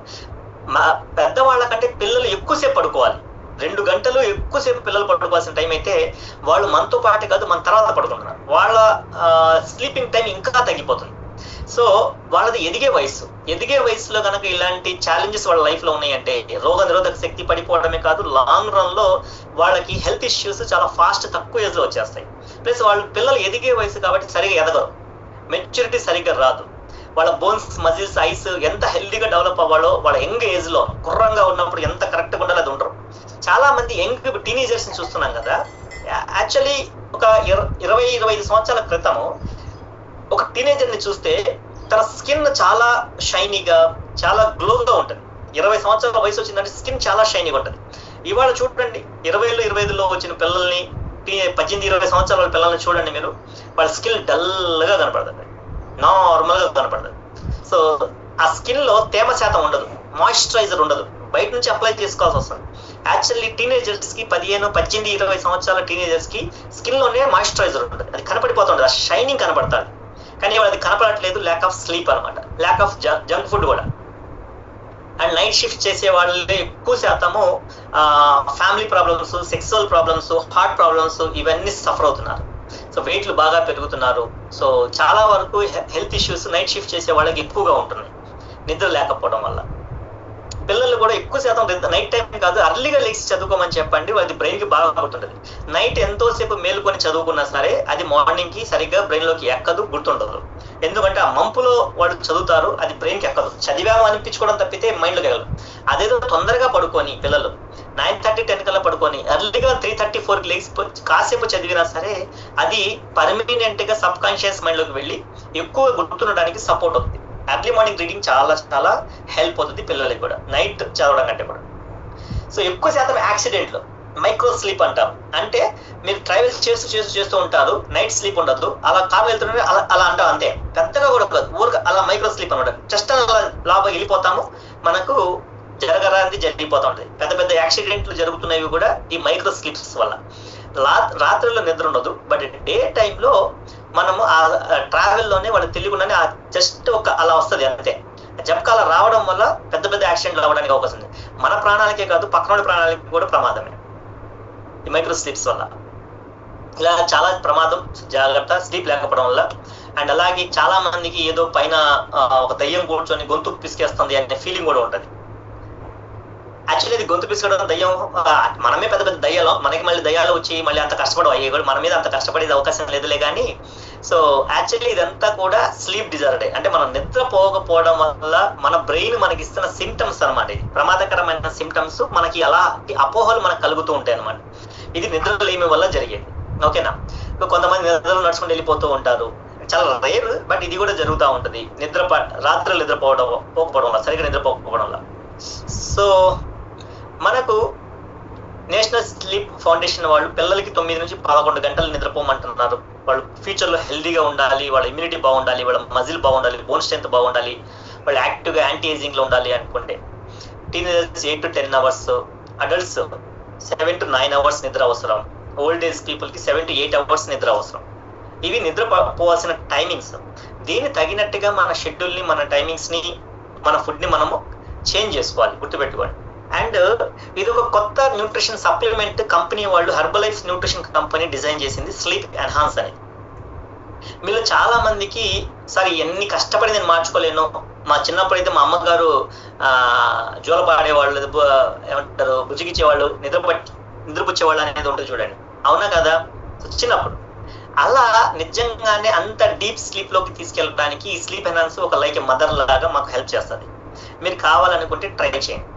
పెద్దవాళ్ళ కంటే పిల్లలు ఎక్కువసేపు పడుకోవాలి. 2 గంటలు ఎక్కువసేపు పిల్లలు పడుకోవాల్సిన టైం అయితే వాళ్ళు మనతో పాటే కాదు మన తర్వాత పడుకుంటున్నారు. వాళ్ళ స్లీపింగ్ టైం ఇంకా తగ్గిపోతుంది. సో వాళ్ళది ఎదిగే వయసులో కనుక ఇలాంటి ఛాలెంజెస్ వాళ్ళ లైఫ్ లో ఉన్నాయంటే రోగ నిరోధక శక్తి పడిపోవడమే కాదు, లాంగ్ రన్ లో వాళ్ళకి హెల్త్ ఇష్యూస్ చాలా ఫాస్ట్ తక్కువ ఏజ్ లో వచ్చేస్తాయి. ప్లస్ వాళ్ళ పిల్లలు ఎదిగే వయసు కాబట్టి సరిగా ఎదగరు, మెచ్యూరిటీ సరిగ్గా రాదు. వాళ్ళ బోన్స్, మజిల్స్, ఐస్ ఎంత హెల్దీగా డెవలప్ అవ్వాలో వాళ్ళ యంగ్ ఏజ్ లో కుర్రంగా ఉన్నప్పుడు ఎంత కరెక్ట్ గా ఉండాలి అది ఉండరు. చాలా మంది యంగ్ టీనేజర్స్ ని చూస్తున్నాం కదా. యాక్చువల్లీ ఒక 20-25 సంవత్సరాల క్రితము ఒక టీనేజర్ ని చూస్తే తన స్కిన్ చాలా షైనీగా, చాలా గ్లోగా ఉంటుంది. 20 సంవత్సరాల వయసు వచ్చిందంటే స్కిన్ చాలా షైనీగా ఉంటుంది. ఇవాళ చూడండి 20, 25లో వచ్చిన పిల్లల్ని, 18-20 సంవత్సరాల పిల్లల్ని చూడండి మీరు, వాళ్ళ స్కిన్ డల్ గా కనపడుతుంది, నార్మల్ గా కనపడుతుంది. సో ఆ స్కిన్ లో తేమ శాతం ఉండదు, మాయిశ్చరైజర్ ఉండదు, బయట నుంచి అప్లై చేసుకోవాల్సి వస్తుంది. యాక్చువల్లీ టీనేజర్స్ కి 15, 18, 20 సంవత్సరాల టీనేజర్స్ కి స్కిన్ లోనే మాయిశ్చరైజర్ ఉంటుంది, అది కనపడిపోతుంది, ఆ షైనింగ్ కనపడుతుంది. కానీ అది కనపడట్లేదు, ల్యాక్ ఆఫ్ స్లీప్ అనమాట, ల్యాక్ ఆఫ్ జంక్ ఫుడ్ కూడా. అండ్ నైట్ షిఫ్ట్ చేసే వాళ్ళే ఎక్కువ శాతము family problems, sexual problems, heart problems ఇవన్నీ సఫర్ అవుతున్నారు. సో వెయిట్లు బాగా పెరుగుతున్నారు. సో చాలా వరకు హెల్త్ ఇష్యూస్ నైట్ షిఫ్ట్ చేసే వాళ్ళకి ఎక్కువగా ఉంటున్నాయి నిద్ర లేకపోవడం వల్ల. పిల్లలు కూడా ఎక్కువ శాతం నైట్ టైం కాదు, అర్లీగా లేచి చదువుకోమని చెప్పండి, వాళ్ళది బ్రెయిన్ కి బాగా గుర్తుంటుంది. నైట్ ఎంతోసేపు మేలుకొని చదువుకున్నా సరే అది మార్నింగ్ కి సరిగ్గా బ్రెయిన్ లోకి ఎక్కదు, గుర్తుండదు. ఎందుకంటే ఆ మంపులో వాళ్ళు చదువుతారు, అది బ్రెయిన్ కి ఎక్కదు, చదివాము అనిపించుకోవడం తప్పితే మైండ్ లోకి వెళ్ళదు. అదేదో తొందరగా పడుకొని పిల్లలు 9:30, 10 కల్లా పడుకొని ఎర్లీగా 3:30, 4కి లేచి కాసేపు చదివినా సరే అది పర్మనెంట్ గా సబ్ కాన్షియస్ మైండ్ లోకి వెళ్ళి ఎక్కువ గుర్తుండడానికి సపోర్ట్ అవుతుంది. ఎర్లీ మార్నింగ్ రీడింగ్ చాలా చాలా హెల్ప్ అవుతుంది పిల్లలకి కూడా, నైట్ చదవడం కంటే కూడా. సో ఎక్కువ శాతం యాక్సిడెంట్లు, మైక్రో స్లీప్ అంటారు. అంటే మీరు ట్రావెల్స్ చేస్తూ ఉంటారు, నైట్ స్లీప్ ఉండదు, అలా కారు వెళ్తుంటే అలా అంటాం అంతే, పెద్దగా కూడా ఊరికి అలా మైక్రో స్లీప్ అనమాట. జస్ట్ అలా లాభం వెళ్ళిపోతాము, మనకు జరగరాంది జరిగిపోతా ఉంటుంది. పెద్ద పెద్ద యాక్సిడెంట్లు జరుగుతున్నవి కూడా ఈ మైక్రో స్లీప్స్ వల్ల. రాత్రిలో నిద్ర ఉండదు, బట్ డే టైంలో మనము ఆ ట్రావెల్లోనే వాళ్ళకి తెలియకుండానే జస్ట్ ఒక అలా వస్తుంది అంతే. జపకాల రావడం వల్ల పెద్ద పెద్ద యాక్సిడెంట్లు అవ్వడానికి అవకాశం ఉంది. మన ప్రాణాలకే కాదు పక్కన ప్రాణాలకి కూడా ప్రమాదమే ఈ మైక్రో స్లీప్స్ వల్ల. ఇలా చాలా ప్రమాదం, జాగ్రత్త స్లీప్ లేకపోవడం వల్ల. అండ్ అలాగే చాలా మందికి ఏదో పైన ఒక దయ్యం కూర్చొని గొంతు పిసికేస్తుంది అనే ఫీలింగ్ కూడా ఉంటుంది. యాక్చువల్లీ ఇది గొంతు పిసుకడం దయ్యం, మనమే పెద్ద పెద్ద దయ్యాలు, మనకి మళ్ళీ దయ్యాలు వచ్చి మళ్ళీ అంత కష్టపడవు, అయ్యి కూడా మన మీద అంత కష్టపడేది అవకాశం లేదులే. కానీ సో యాక్చువల్లీ ఇదంతా కూడా స్లీప్ డిజార్డే, అంటే మనం నిద్రపోకపోవడం వల్ల మన బ్రెయిన్ మనకి ఇస్తున్న సిమ్టమ్స్ అనమాట. ఇది ప్రమాదకరమైన సిమ్టమ్స్, మనకి అలాంటి అపోహలు మనకు కలుగుతూ ఉంటాయి అనమాట. ఇది నిద్రలేమి వల్ల జరిగేది. ఓకేనా? కొంతమంది నిద్రలు నడుచుకుని వెళ్ళిపోతూ ఉంటారు, చాలా రేర్, బట్ ఇది కూడా జరుగుతూ ఉంటుంది. రాత్రులు పోకపోవడం వల్ల, సరిగ్గా నిద్రపోకపోవడం వల్ల. సో మనకు నేషనల్ స్లీప్ ఫౌండేషన్ వాళ్ళు పిల్లలకి 9 నుంచి 11 గంటలు నిద్రపోమంటున్నారు. వాళ్ళు ఫ్యూచర్లో హెల్దీగా ఉండాలి, వాళ్ళ ఇమ్యూనిటీ బాగుండాలి, వాళ్ళ మజిల్ బాగుండాలి, బోన్ స్ట్రెంత్ బాగుండాలి, వాళ్ళు యాక్టివ్గా యాంటీ ఏజింగ్లో ఉండాలి అనుకుంటే teenagers 8 to 10 hours, adults 7 to 9 hours నిద్ర అవసరం, ఓల్డ్ ఏజ్ పీపుల్కి 7 to 8 hours నిద్ర అవసరం. ఇవి నిద్రపోవాల్సిన టైమింగ్స్. దీన్ని తగినట్టుగా మన షెడ్యూల్ని, మన టైమింగ్స్ని, మన ఫుడ్ని మనము చేంజ్ చేసుకోవాలి, గుర్తుపెట్టుకోండి. అండ్ ఇది ఒక కొత్త న్యూట్రిషన్ సప్లిమెంట్ కంపెనీ వాళ్ళు, హెర్బలైఫ్ న్యూట్రిషన్ కంపెనీ డిజైన్ చేసింది స్లీప్ ఎన్హాన్స్ అనేది. మీలో చాలా మందికి సరే ఎన్ని కష్టపడి నేను మార్చుకోలేను, మా చిన్నప్పుడు అయితే మా అమ్మగారు జోలపాడేవాళ్ళు, ఏమంటారు బుజ్జిగిచ్చేవాళ్ళు, నిద్రపుచ్చేవాళ్ళు అనేది ఉంటుంది చూడండి, అవునా కదా? చిన్నప్పుడు అలా నిజంగానే అంత డీప్ స్లీప్ లోకి తీసుకెళ్ళడానికి ఈ స్లీప్ ఎన్హాన్స్ ఒక లైక్ ఏ మదర్ లాగా మాకు హెల్ప్ చేస్తుంది. మీరు కావాలనుకుంటే ట్రై చేయండి.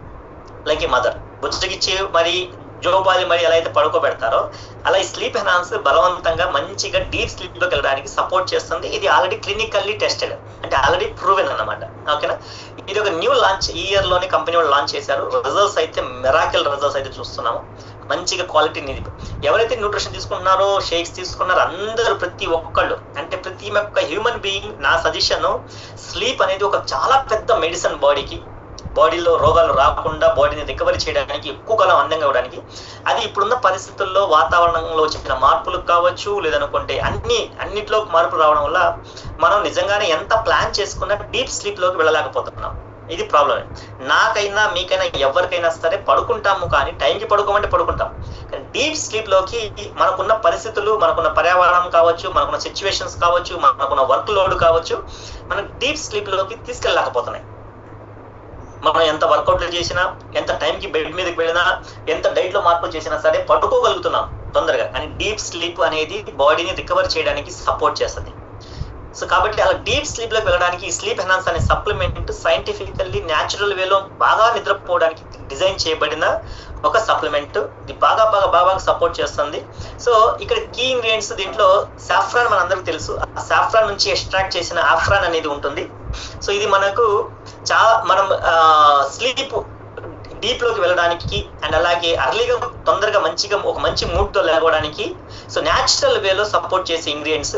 లైక్ ఏ మదర్ బుజ్జగిచ్చి మరి జోపాలి మరి ఎలా అయితే పడుకోబెడతారో అలా ఈ స్లీప్ ఎన్హాన్స్ బలవంతంగా మంచిగా డీప్ స్లీప్ లోకి వెళ్ళడానికి సపోర్ట్ చేస్తుంది. ఇది ఆల్రెడీ క్లినికల్లీ టెస్టెడ్, అంటే ఆల్రెడీ ప్రూవెన్ అన్నమాట. ఓకేనా? ఇది ఒక న్యూ లాంచ్, ఈ ఇయర్ లోనే కంపెనీ వాళ్ళు లాంచ్ చేశారు. రిజల్ట్స్ అయితే మిరాకిల్ రిజల్ట్స్ అయితే చూస్తున్నాము. మంచిగా క్వాలిటీని, ఎవరైతే న్యూట్రిషన్ తీసుకుంటున్నారో, షేక్స్ తీసుకున్నారో అందరూ ప్రతి ఒక్కళ్ళు, అంటే ప్రతి ఒక్క హ్యూమన్ బీయింగ్, నా సజెషన్ స్లీప్ అనేది ఒక చాలా పెద్ద మెడిసిన్. బాడీలో రోగాలు రాకుండా బాడీని రికవరీ చేయడానికి, ఎక్కువ కాలం అందంగా ఇవ్వడానికి. అది ఇప్పుడున్న పరిస్థితుల్లో వాతావరణంలో వచ్చిన మార్పులకు కావచ్చు, లేదనుకుంటే అన్నిట్లో మార్పులు రావడం వల్ల మనం నిజంగానే ఎంత ప్లాన్ చేసుకున్నా డీప్ స్లీప్ లోకి వెళ్ళలేకపోతున్నాం. ఇది ప్రాబ్లమే. నాకైనా మీకైనా ఎవరికైనా సరే పడుకుంటాము, కానీ టైంకి పడుకోమంటే పడుకుంటాం, కానీ డీప్ స్లీప్ లోకి మనకున్న పరిస్థితులు, మనకున్న పర్యావరణం కావచ్చు, మనకున్న సిచ్యువేషన్స్ కావచ్చు, మనకున్న వర్క్ లోడ్ కావచ్చు, మనం డీప్ స్లీప్ లోకి తీసుకెళ్ళలేకపోతున్నాయి. మనం ఎంత వర్కౌట్లు చేసినా, ఎంత టైంకి బెడ్ మీదకి వెళ్ళినా, ఎంత డైట్ లో మార్పులు చేసినా సరే పడుకోగలుగుతున్నాం తొందరగా, కానీ డీప్ స్లీప్ అనేది బాడీని రికవర్ చేయడానికి సపోర్ట్ చేస్తుంది. సో కాబట్టి అలా డీప్ స్లీప్ లోకి వెళ్ళడానికి ఈ స్లీప్ ఎన్హాన్స్ అనే సప్లిమెంట్ సైంటిఫికల్లీ న్యాచురల్ వేలో బాగా నిద్రపోవడానికి డిజైన్ చేయబడిన ఒక సప్లిమెంట్. ఇది బాగా సపోర్ట్ చేస్తుంది. సో ఇక్కడ కీ ఇంగ్రీడియంట్స్ దీంట్లో సాఫ్రాన్ మనందరికీ తెలుసు. ఆ సాఫ్రాన్ నుంచి ఎక్స్ట్రాక్ట్ చేసిన ఆఫ్రాన్ అనేది ఉంటుంది. సో ఇది మనకు మనం స్లీప్ డీప్ లోకి వెళ్ళడానికి అండ్ అలాగే అర్లీగా తొందరగా మంచిగా ఒక మంచి మూడ్ తో లేవడానికి సో న్యాచురల్ వేలో సపోర్ట్ చేసే ఇంగ్రీడియంట్స్.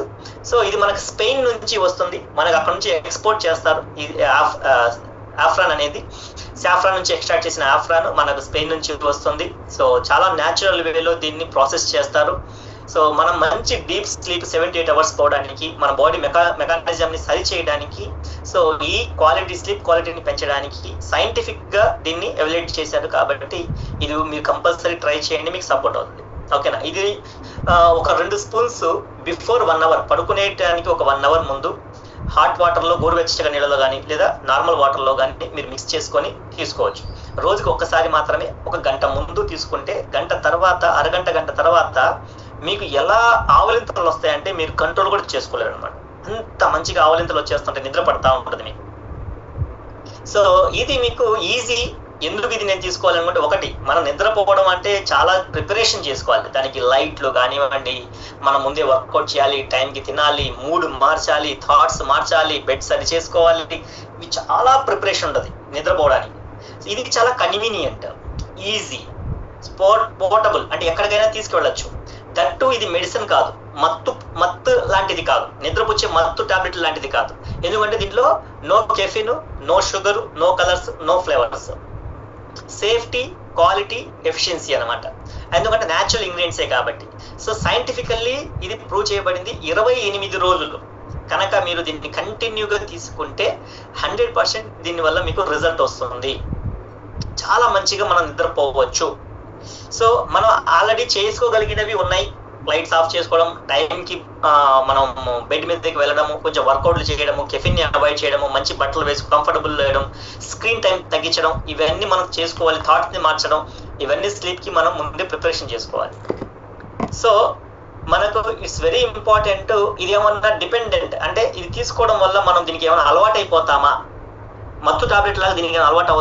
సో ఇది మనకు స్పెయిన్ నుంచి వస్తుంది, మనకు అక్కడ నుంచి ఎక్స్పోర్ట్ చేస్తారు. ఇది ఆఫ్రాన్ అనేది సాఫ్రాన్ నుంచి ఎక్స్ట్రాక్ట్ చేసిన ఆఫ్రాన్ మనకు స్పెయిన్ నుంచి వస్తుంది. సో చాలా న్యాచురల్ వేలో దీన్ని ప్రాసెస్ చేస్తారు. సో మనం మంచి డీప్ స్లీప్ 7 to 8 hours పోవడానికి, మన బాడీ మెకానిజం ని సరి చేయడానికి, సో ఈ స్లీప్ క్వాలిటీని పెంచడానికి సైంటిఫిక్ గా దీన్ని ఎవాల్యుయేట్ చేశారు. కాబట్టి ఇది మీరు కంపల్సరీ ట్రై చేయండి, మీకు సపోర్ట్ అవుతుంది. ఓకేనా? ఇది ఒక 2 స్పూన్స్ బిఫోర్ 1 hour, పడుకునేటానికి ఒక 1 hour ముందు హాట్ వాటర్లో, గోరువెచ్చగా నీళ్ళలో కానీ లేదా నార్మల్ వాటర్లో కానీ మీరు మిక్స్ చేసుకొని తీసుకోవచ్చు. రోజుకి ఒక్కసారి మాత్రమే, 1 గంట ముందు తీసుకుంటే గంట తర్వాత, గంట తర్వాత మీకు ఎలా ఆవలింతలు వస్తాయంటే మీరు కంట్రోల్ కూడా చేసుకోలేరు అనమాట. అంత మంచిగా ఆవలింతలు వచ్చేస్తుంటే నిద్ర పడతా ఉంటుంది మీకు. సో ఇది మీకు ఈజీ. ఎందుకు ఇది నేను తీసుకోవాలనుకుంటే, ఒకటి మనం నిద్రపోవడం అంటే చాలా ప్రిపరేషన్ చేసుకోవాలి. దానికి లైట్లు కానివ్వండి, మనం ముందే వర్కౌట్ చేయాలి, టైంకి తినాలి, మూడ్ మార్చాలి, థాట్స్ మార్చాలి, బెడ్ సరి చేసుకోవాలి. ఇవి చాలా ప్రిపరేషన్ ఉంటుంది నిద్రపోవడానికి. ఇది చాలా కన్వీనియంట్, ఈజీ, పోర్టబుల్, అంటే ఎక్కడికైనా తీసుకువెళ్ళచ్చు. దట్టు ఇది మెడిసిన్ కాదు, మత్తు లాంటిది కాదు, నిద్రపుచ్చే మత్తు టాబ్లెట్ లాంటిది కాదు. ఎందుకంటే దీంట్లో no caffeine, no sugar, no colours, no flavours. Safety, quality, efficiency అనమాట. ఎందుకంటే న్యాచురల్ ఇంగ్రీడియంట్సే కాబట్టి. సో సైంటిఫికల్లీ ఇది ప్రూవ్ చేయబడింది. 28 రోజులు కనుక మీరు దీన్ని కంటిన్యూగా తీసుకుంటే 100% దీనివల్ల మీకు రిజల్ట్ వస్తుంది. చాలా మంచిగా మనం నిద్రపోవచ్చు. సో మనం ఆల్రెడీ చేసుకోగలిగినవి ఉన్నాయి. లైట్స్ ఆఫ్ చేసుకోవడం, టైంకి మనం బెడ్ మీదకి వెళ్ళడము, కొంచెం వర్కౌట్లు చేయడము, కెఫిన్ ని అవాయిడ్ చేయడము, మంచి బట్టలు వేసి కంఫర్టబుల్ వేయడం, స్క్రీన్ టైం తగ్గించడం, ఇవన్నీ మనం చేసుకోవాలి. థాట్స్ ని మార్చడం, ఇవన్నీ స్లీప్ కి మనం ముందే ప్రిపరేషన్ చేసుకోవాలి. సో మనకు ఇట్స్ వెరీ ఇంపార్టెంట్. ఇది ఏమన్నా డిపెండెంట్ అంటే ఇది తీసుకోవడం వల్ల మనం దీనికి ఏమైనా అలవాటు అయిపోతామా, మత్తు టాబ్లెట్ లాగా దీనికి అలవాటు